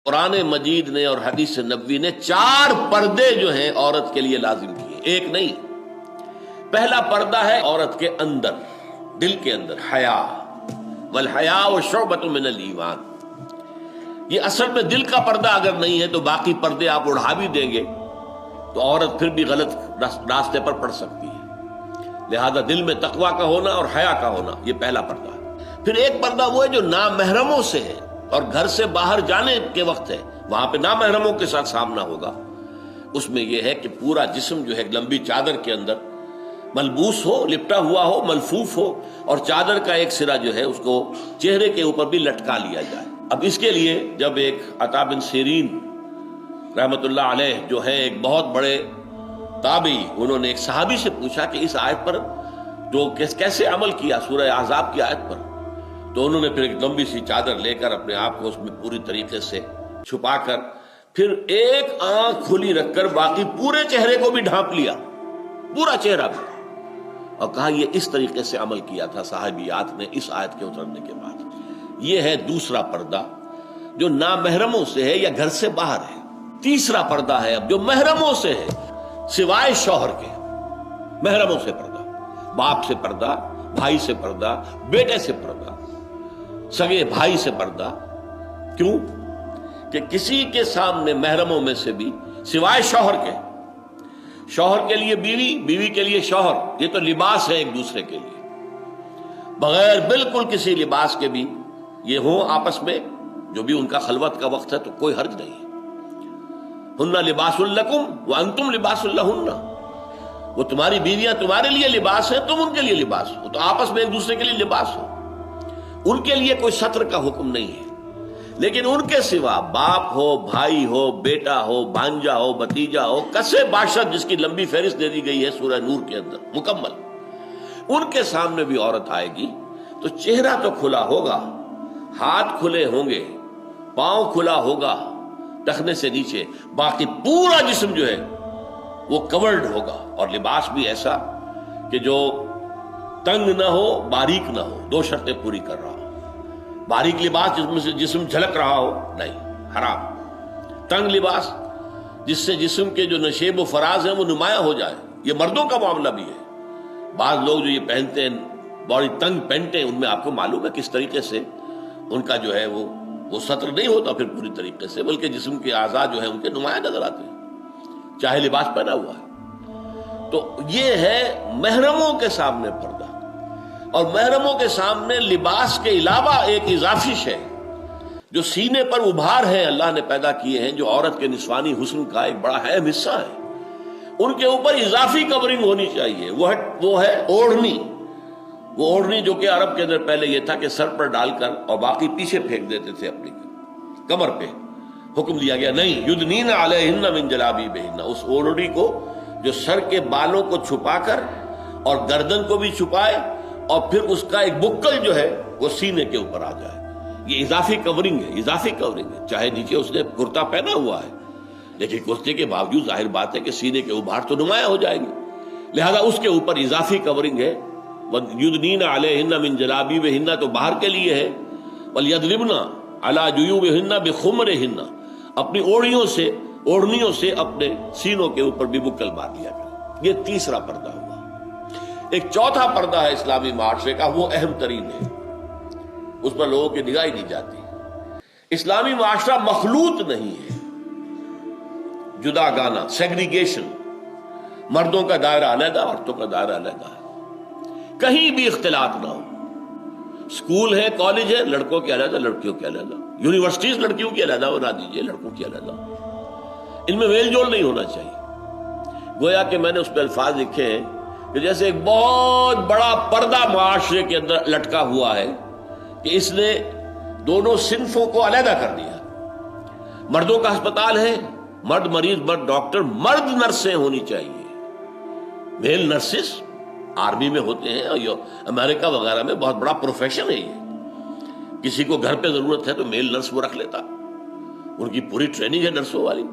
قرآن مجید نے اور حدیث نبوی نے 4 پردے جو ہیں عورت کے لیے لازم کیے، ایک نہیں۔ پہلا پردہ ہے عورت کے اندر، دل کے اندر، حیا، والحیاء شعبۃ من الایمان۔ یہ اصل میں دل کا پردہ اگر نہیں ہے تو باقی پردے آپ اڑا بھی دیں گے تو عورت پھر بھی غلط راستے پر پڑ سکتی ہے۔ لہذا دل میں تقویٰ کا ہونا اور حیا کا ہونا، یہ پہلا پردہ ہے۔ پھر ایک پردہ وہ ہے جو نامحرموں سے ہے اور گھر سے باہر جانے کے وقت ہے، وہاں پہ نامحرموں کے ساتھ سامنا ہوگا۔ اس میں یہ ہے کہ پورا جسم جو ہے لمبی چادر کے اندر ملبوس ہو، لپٹا ہوا ہو، ملفوف ہو، اور چادر کا ایک سرا جو ہے اس کو چہرے کے اوپر بھی لٹکا لیا جائے۔ اب اس کے لیے جب ایک عطا بن سیرین رحمت اللہ علیہ جو ہے ایک بہت بڑے تابعی، انہوں نے ایک صحابی سے پوچھا کہ اس آیت پر جو کیسے عمل کیا، سورہ احزاب کی آیت پر، تو انہوں نے پھر ایک لمبی سی چادر لے کر اپنے آپ کو اس میں پوری طریقے سے چھپا کر پھر ایک آنکھ کھلی رکھ کر باقی پورے چہرے کو بھی ڈھانپ لیا، پورا چہرہ بھی، اور کہا یہ اس طریقے سے عمل کیا تھا صحابیات نے اس آیت کے اترنے کے بعد۔ یہ ہے دوسرا پردہ جو نامحرموں سے ہے یا گھر سے باہر ہے۔ تیسرا پردہ ہے اب جو محرموں سے ہے، سوائے شوہر کے، محرموں سے پردہ، باپ سے پردہ، بھائی سے پردہ، بیٹے سے پردہ، سگے بھائی سے پردہ۔ کیوں؟ کہ کسی کے سامنے محرموں میں سے بھی سوائے شوہر کے، شوہر کے لیے بیوی، بیوی کے لیے شوہر، یہ تو لباس ہے ایک دوسرے کے لیے، بغیر بالکل کسی لباس کے بھی یہ ہوں آپس میں، جو بھی ان کا خلوت کا وقت ہے تو کوئی حرج نہیں۔ ہن لباس لکم وانتم لباس لہن، وہ تمہاری بیویاں تمہارے لیے لباس ہیں، تم ان کے لیے لباس ہو، تو آپس میں ایک دوسرے کے لیے لباس ہو۔ ان کے لیے کوئی ستر کا حکم نہیں ہے، لیکن ان کے سوا باپ ہو، بھائی ہو، بیٹا ہو، بھانجا ہو، بھتیجا ہو، کسے باشد جس کی لمبی فہرست دے دی گئی ہے سورہ نور کے اندر مکمل، ان کے سامنے بھی عورت آئے گی تو چہرہ تو کھلا ہوگا، ہاتھ کھلے ہوں گے، پاؤں کھلا ہوگا ٹخنے سے نیچے، باقی پورا جسم جو ہے وہ کورڈ ہوگا، اور لباس بھی ایسا کہ جو تنگ نہ ہو، باریک نہ ہو، 2 شرطیں پوری کر رہا ہو۔ باریک لباس جس میں سے جسم جھلک رہا ہو، نہیں، حرام۔ تنگ لباس جس سے جسم کے جو نشیب و فراز ہیں وہ نمایاں ہو جائے، یہ مردوں کا معاملہ بھی ہے۔ بعض لوگ جو یہ پہنتے ہیں بڑی تنگ پینٹیں، ان میں آپ کو معلوم ہے کس طریقے سے ان کا جو ہے وہ سطر نہیں ہوتا پھر پوری طریقے سے، بلکہ جسم کے اعضاء جو ہیں ان کے نمایاں نظر آتے ہیں چاہے لباس پہنا ہوا ہے۔ تو یہ ہے محرموں کے سامنے پردہ، اور محرموں کے سامنے لباس کے علاوہ ایک اضافی شے جو سینے پر ابھار ہیں اللہ نے پیدا کیے ہیں، جو عورت کے نسوانی حسن کا ایک بڑا اہم حصہ ہے، ان کے اوپر اضافی کورنگ ہونی چاہیے، وہ ہے اوڑھنی۔ وہ اوڑھنی جو کہ عرب کے اندر پہلے یہ تھا کہ سر پر ڈال کر اور باقی پیچھے پھینک دیتے تھے اپنی کمر پہ، حکم دیا گیا نہیں، یدنین علیہن من جلابیبہن، اس اوڑھنی کو جو سر کے بالوں کو چھپا کر اور گردن کو بھی چھپائے، اور پھر اس کا ایک بکل جو ہے وہ سینے کے اوپر آ جائے۔ یہ اضافی کورنگ ہے، اضافی کورنگ ہے، چاہے نیچے اس نے کرتا پہنا ہوا ہے لیکن کرتے کے باوجود ظاہر بات ہے کہ سینے کے ابھار تو نمایاں ہو جائیں گے، لہذا اس کے اوپر اضافی کورنگ ہے۔ یدنین علیہن من جلابیبہن تو باہر کے لیے ہے، ولیضربن علی جیوبہن بخمرہن، اپنی اوڑھنیوں سے اپنے سینوں کے اوپر بھی بکل مار لیا کرے۔ یہ تیسرا پردہ ہوا۔ ایک چوتھا پردہ ہے اسلامی معاشرے کا، وہ اہم ترین ہے، اس پر لوگوں کی نگاہ ہی نہیں جاتی۔ اسلامی معاشرہ مخلوط نہیں ہے، جدا گانا، سیگریگیشن، مردوں کا دائرہ علیحدہ، عورتوں کا دائرہ علیحدہ ہے، کہیں بھی اختلاط نہ ہو۔ اسکول ہے، کالج ہے، لڑکوں کے علیحدہ، لڑکیوں کے علیحدہ، یونیورسٹیز لڑکیوں کی علیحدہ بنا دیجیے، لڑکوں کی علیحدہ، ان میں میل جول نہیں ہونا چاہیے۔ گویا کہ میں نے اس پہ الفاظ لکھے ہیں کہ جیسے ایک بہت بڑا پردہ معاشرے کے اندر لٹکا ہوا ہے کہ اس نے دونوں صنفوں کو علیحدہ کر دیا۔ مردوں کا ہسپتال ہے، مرد مریض، مرد ڈاکٹر، مرد نرسیں ہونی چاہیے، میل نرسز آرمی میں ہوتے ہیں، اور امریکہ وغیرہ میں بہت بڑا پروفیشن ہے یہ، کسی کو گھر پہ ضرورت ہے تو میل نرس وہ رکھ لیتا، ان کی پوری ٹریننگ ہے نرسوں والی۔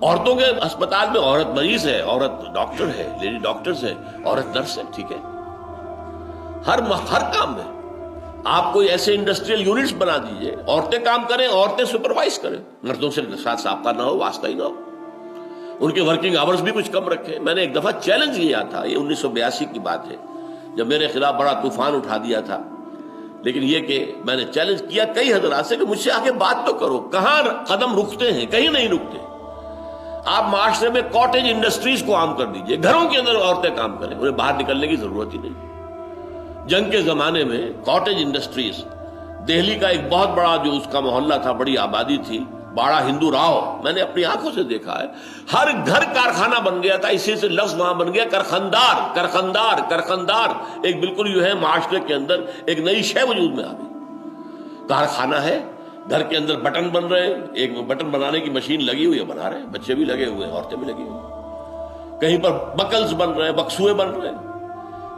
عورتوں کے ہسپتال میں عورت مریض ہے، عورت ڈاکٹر ہے، لیڈی ڈاکٹرز ہے، عورت نرس ہے، ٹھیک ہے، ہر کام میں آپ کوئی ایسے انڈسٹریل یونٹس بنا دیجئے، عورتیں کام کریں، عورتیں سپروائز کریں، مردوں سے ساتھ سابقہ نہ ہو، واسطہ ہی نہ ہو، ان کے ورکنگ آورز بھی کچھ کم رکھیں۔ میں نے ایک دفعہ چیلنج لیا تھا، یہ 1982 کی بات ہے، جب میرے خلاف بڑا طوفان اٹھا دیا تھا، لیکن یہ کہ میں نے چیلنج کیا کئی حضرات سے کہ مجھ سے آگے بات تو کرو، کہاں قدم رکتے ہیں؟ کہیں نہیں رکتے۔ آپ معاشرے میں کاٹیج انڈسٹریز کو عام کر دیجئے، گھروں کے اندر عورتیں کام کریں، انہیں باہر نکلنے کی ضرورت ہی نہیں۔ جنگ کے زمانے میں کاٹیج انڈسٹریز، دہلی کا ایک بہت بڑا جو اس کا محلہ تھا، بڑی آبادی تھی، باڑا ہندو راؤ، میں نے اپنی آنکھوں سے دیکھا ہے، ہر گھر کارخانہ بن گیا تھا، اسی سے لفظ وہاں بن گیا کرخندار، کرخندار، کرخندار، ایک بالکل جو ہے معاشرے کے اندر ایک نئی شے وجود میں آ گئی۔ کارخانہ ہے، گھر کے اندر بٹن بن رہے ہیں، ایک بٹن بنانے کی مشین لگی ہوئی ہے، بنا رہے ہیں، بچے بھی لگے ہوئے ہیں، عورتیں بھی لگی ہوئی ہیں، کہیں پر بکلز بن رہے ہیں، بکسوئے بن رہے ہیں،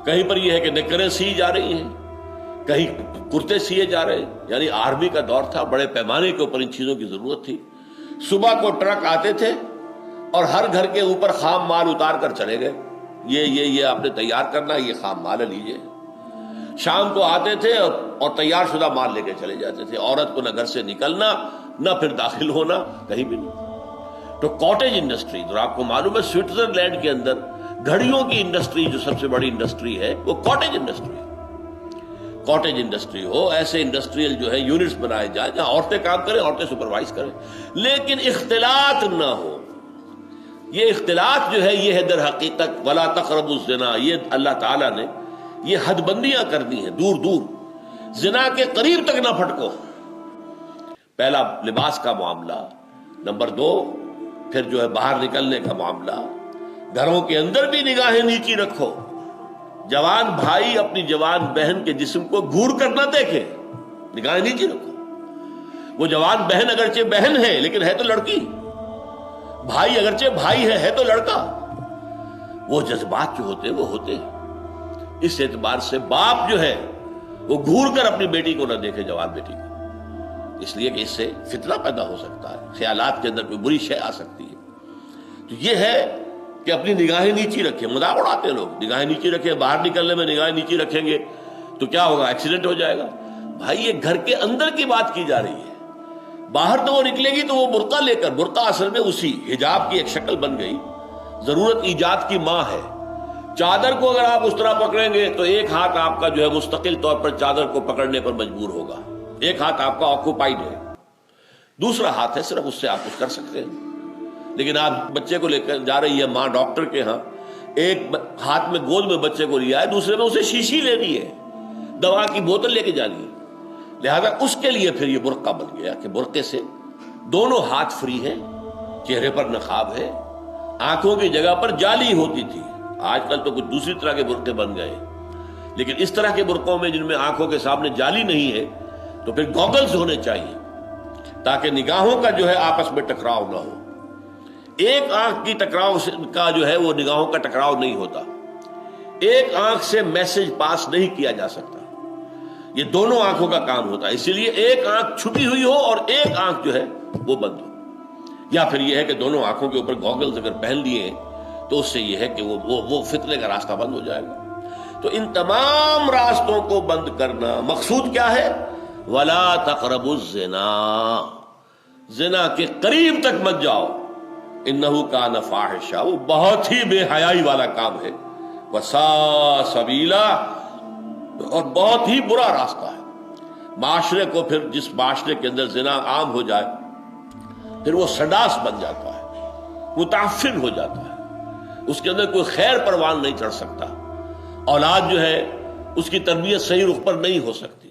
کہیں پر یہ ہے کہ نکریں سی جا رہی ہیں، کہیں کرتے سیے جا رہے ہیں، یعنی آرمی کا دور تھا، بڑے پیمانے کے اوپر ان چیزوں کی ضرورت تھی۔ صبح کو ٹرک آتے تھے اور ہر گھر کے اوپر خام مال اتار کر چلے گئے، یہ آپ نے تیار کرنا، یہ خام مال لیجئے۔ شام کو آتے تھے اور تیار شدہ مال لے کے چلے جاتے تھے، عورت کو نہ گھر سے نکلنا نہ پھر داخل ہونا کہیں بھی نہیں۔ تو کاٹیج انڈسٹری، اور آپ کو معلوم ہے سوئٹزرلینڈ کے اندر گھڑیوں کی انڈسٹری جو سب سے بڑی انڈسٹری ہے وہ کاٹیج انڈسٹری ہے۔ کاٹیج انڈسٹری ہو، ایسے انڈسٹریل جو ہے یونٹس بنائے جائیں جہاں عورتیں کام کریں، عورتیں سپروائز کریں، لیکن اختلاط نہ ہو۔ یہ اختلاط جو ہے یہ ہے در حقیقت ولا تقربوا الزنا، یہ اللہ تعالیٰ نے یہ حد بندیاں کر دی ہیں، دور دور زنا کے قریب تک نہ پھٹکو۔ پہلا لباس کا معاملہ، نمبر 2 پھر جو ہے باہر نکلنے کا معاملہ، گھروں کے اندر بھی نگاہیں نیچی رکھو، جوان بھائی اپنی جوان بہن کے جسم کو گھور کر نہ دیکھے، نگاہیں نیچی رکھو۔ وہ جوان بہن اگرچہ بہن ہے لیکن ہے تو لڑکی، بھائی اگرچہ بھائی ہے تو لڑکا، وہ جذبات جو ہوتے ہیں وہ ہوتے ہیں۔ اس اعتبار سے باپ جو ہے وہ گھور کر اپنی بیٹی کو نہ دیکھے، جوان بیٹی کو، اس لیے کہ اس سے فتنہ پیدا ہو سکتا ہے، خیالات کے اندر کوئی بری شے آ سکتی ہے۔ تو یہ ہے کہ اپنی نگاہیں نیچی رکھیں، مذاق اڑاتے ہیں لوگ، نگاہیں نیچی رکھیں، باہر نکلنے میں نگاہیں نیچی رکھیں گے تو کیا ہوگا؟ ایکسیڈنٹ ہو جائے گا۔ بھائی یہ گھر کے اندر کی بات کی جا رہی ہے، باہر تو وہ نکلے گی تو وہ برقع لے کر، برقع اصل میں اسی حجاب کی ایک شکل بن گئی، ضرورت ایجاد کی ماں ہے۔ چادر کو اگر آپ اس طرح پکڑیں گے تو ایک ہاتھ آپ کا جو ہے مستقل طور پر چادر کو پکڑنے پر مجبور ہوگا، ایک ہاتھ آپ کا آکوپائیڈ ہے، دوسرا ہاتھ ہے صرف اس سے آپ کچھ کر سکتے ہیں۔ لیکن آپ بچے کو لے کر جا رہی ہے ماں ڈاکٹر کے ہاں، ایک ہاتھ میں گود میں بچے کو لیا ہے، دوسرے میں اسے شیشی لینی ہے، دوا کی بوتل لے کے جانی ہے، لہذا اس کے لیے پھر یہ برقع بن گیا کہ برقعے سے دونوں ہاتھ فری ہیں، چہرے پر نقاب ہے، آنکھوں کی جگہ پر جالی ہوتی تھی، آج کل تو کچھ دوسری طرح کے برقعے بن گئے، لیکن اس طرح کے برقعوں میں جن میں آنکھوں کے سامنے جالی نہیں ہے تو پھر گوگلز ہونے چاہیے تاکہ نگاہوں کا جو ہے آپس میں ٹکراؤ نہ ہو۔ ایک آنکھ کی ٹکراؤ کا جو ہے وہ نگاہوں کا ٹکراؤ نہیں ہوتا، ایک آنکھ سے میسج پاس نہیں کیا جا سکتا، یہ دونوں آنکھوں کا کام ہوتا ہے، اسی لیے ایک آنکھ چھپی ہوئی ہو اور ایک آنکھ جو ہے وہ بند ہو، یا پھر یہ ہے کہ دونوں آنکھوں کے اوپر گوگلز اگر پہن لیے تو اس سے یہ ہے کہ وہ فتنے کا راستہ بند ہو جائے گا۔ تو ان تمام راستوں کو بند کرنا مقصود کیا ہے؟ ولا تقربوا الزنا، زنا کے قریب تک مت جاؤ، انہ کان فاحشہ، وہ بہت ہی بے حیائی والا کام ہے، وساء سبیلا، اور بہت ہی برا راستہ ہے۔ معاشرے کو پھر جس معاشرے کے اندر زنا عام ہو جائے پھر وہ سڈاس بن جاتا ہے، متعفن ہو جاتا ہے، اس کے اندر کوئی خیر پروان نہیں چڑھ سکتا، اولاد جو ہے اس کی تربیت صحیح رخ پر نہیں ہو سکتی۔